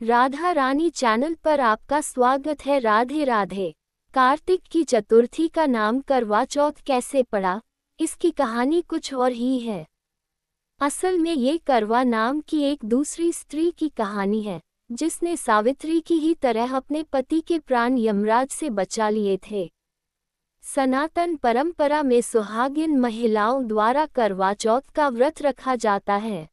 Radha Rani channel पर आपका स्वागत है। राधे राधे। कार्तिक की चतुर्थी का नाम करवा चौथ कैसे पड़ा, इसकी कहानी कुछ और ही है। असल में ये करवा नाम की एक दूसरी स्त्री की कहानी है, जिसने सावित्री की ही तरह अपने पति के प्राण यमराज से बचा लिए थे। सनातन परंपरा में सुहागिन महिलाओं द्वारा करवा चौथ का व्रत रखा जाता है।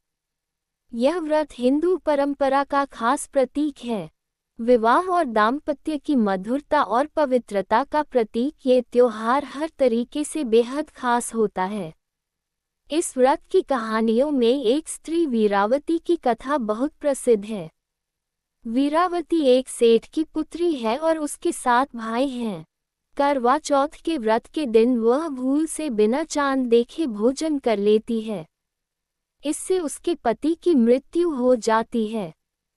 यह व्रत हिंदू परंपरा का खास प्रतीक है। विवाह और दाम्पत्य की मधुरता और पवित्रता का प्रतीक ये त्योहार हर तरीके से बेहद खास होता है। इस व्रत की कहानियों में एक स्त्री वीरावती की कथा बहुत प्रसिद्ध है। वीरावती एक सेठ की पुत्री है और उसके 7 भाई हैं। करवा चौथ के व्रत के दिन वह भूल से बिना चांद देखे भोजन कर लेती है। इससे उसके पति की मृत्यु हो जाती है।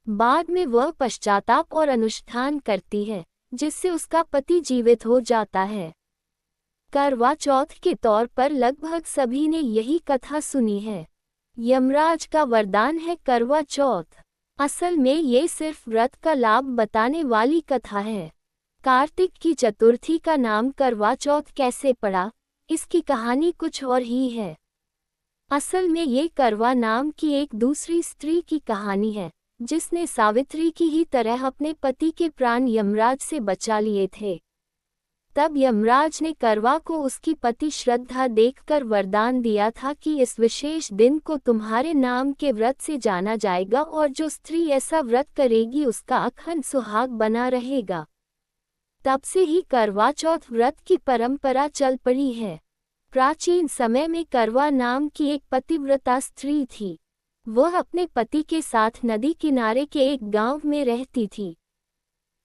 बाद में वह पश्चाताप और अनुष्ठान करती है, जिससे उसका पति जीवित हो जाता है। करवा चौथ के तौर पर लगभग सभी ने यही कथा सुनी है। यमराज का वरदान है करवा चौथ। असल में ये सिर्फ व्रत का लाभ बताने वाली कथा है। कार्तिक की चतुर्थी का नाम करवा चौथ कैसे पड़ा, इसकी कहानी कुछ और ही है। असल में ये करवा नाम की एक दूसरी स्त्री की कहानी है, जिसने सावित्री की ही तरह अपने पति के प्राण यमराज से बचा लिए थे। तब यमराज ने करवा को उसकी पति श्रद्धा देखकर वरदान दिया था कि इस विशेष दिन को तुम्हारे नाम के व्रत से जाना जाएगा और जो स्त्री ऐसा व्रत करेगी उसका अखंड सुहाग बना रहेगा। तब से ही करवा चौथ व्रत की परंपरा चल पड़ी है। प्राचीन समय में करवा नाम की एक पतिव्रता स्त्री थी। वह अपने पति के साथ नदी किनारे के एक गांव में रहती थी।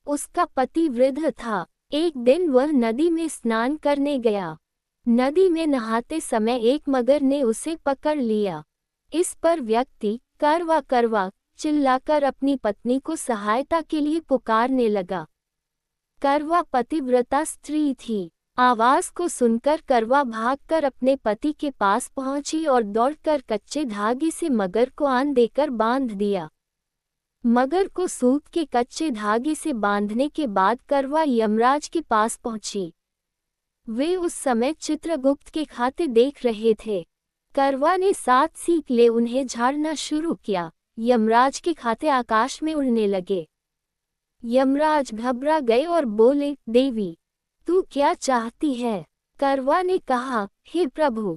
उसका पति वृद्ध था। एक दिन वह नदी में स्नान करने गया। नदी में नहाते समय एक मगर ने उसे पकड़ लिया। इस पर व्यक्ति करवा करवा चिल्लाकर अपनी पत्नी को सहायता के लिए पुकारने लगा। करवा पतिव्रता स्त्री थी। आवाज को सुनकर करवा भागकर अपने पति के पास पहुंची और दौड़कर कच्चे धागे से मगर को आन देकर बांध दिया। मगर को सूत के कच्चे धागे से बांधने के बाद करवा यमराज के पास पहुंची। वे उस समय चित्रगुप्त के खाते देख रहे थे। करवा ने 7 सीख ले उन्हें झाड़ना शुरू किया। यमराज के खाते आकाश में उड़ने लगे। यमराज घबरा गए और बोले, देवी तू क्या चाहती है? करवा ने कहा, हे प्रभु,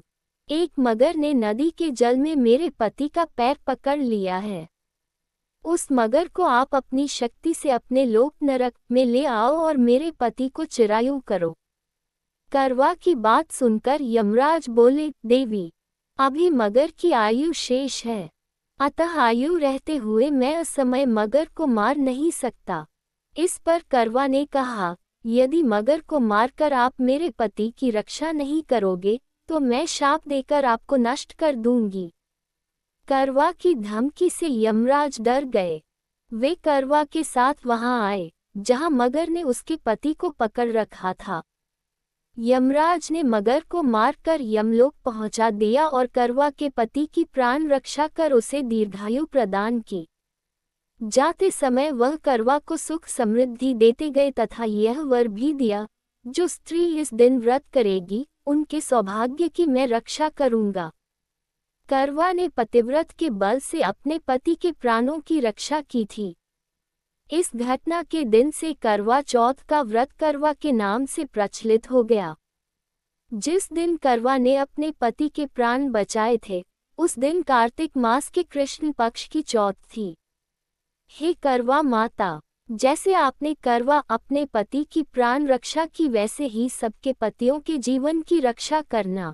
एक मगर ने नदी के जल में मेरे पति का पैर पकड़ लिया है। उस मगर को आप अपनी शक्ति से अपने लोक नरक में ले आओ और मेरे पति को चिरायु करो। करवा की बात सुनकर यमराज बोले, देवी, अभी मगर की आयु शेष है, अतः आयु रहते हुए मैं असमय मगर को मार नहीं सकता। इस पर करवा ने कहा, यदि मगर को मारकर आप मेरे पति की रक्षा नहीं करोगे तो मैं शाप देकर आपको नष्ट कर दूंगी। करवा की धमकी से यमराज डर गए। वे करवा के साथ वहां आए जहां मगर ने उसके पति को पकड़ रखा था। यमराज ने मगर को मारकर यमलोक पहुंचा दिया और करवा के पति की प्राण रक्षा कर उसे दीर्घायु प्रदान की। जाते समय वह करवा को सुख समृद्धि देते गए तथा यह वर भी दिया, जो स्त्री इस दिन व्रत करेगी उनके सौभाग्य की मैं रक्षा करूंगा। करवा ने पतिव्रत के बल से अपने पति के प्राणों की रक्षा की थी। इस घटना के दिन से करवा चौथ का व्रत करवा के नाम से प्रचलित हो गया। जिस दिन करवा ने अपने पति के प्राण बचाए थे, उस दिन कार्तिक मास के कृष्ण पक्ष की चौथ थी। हे करवा माता, जैसे आपने करवा अपने पति की प्राण रक्षा की, वैसे ही सबके पतियों के जीवन की रक्षा करना।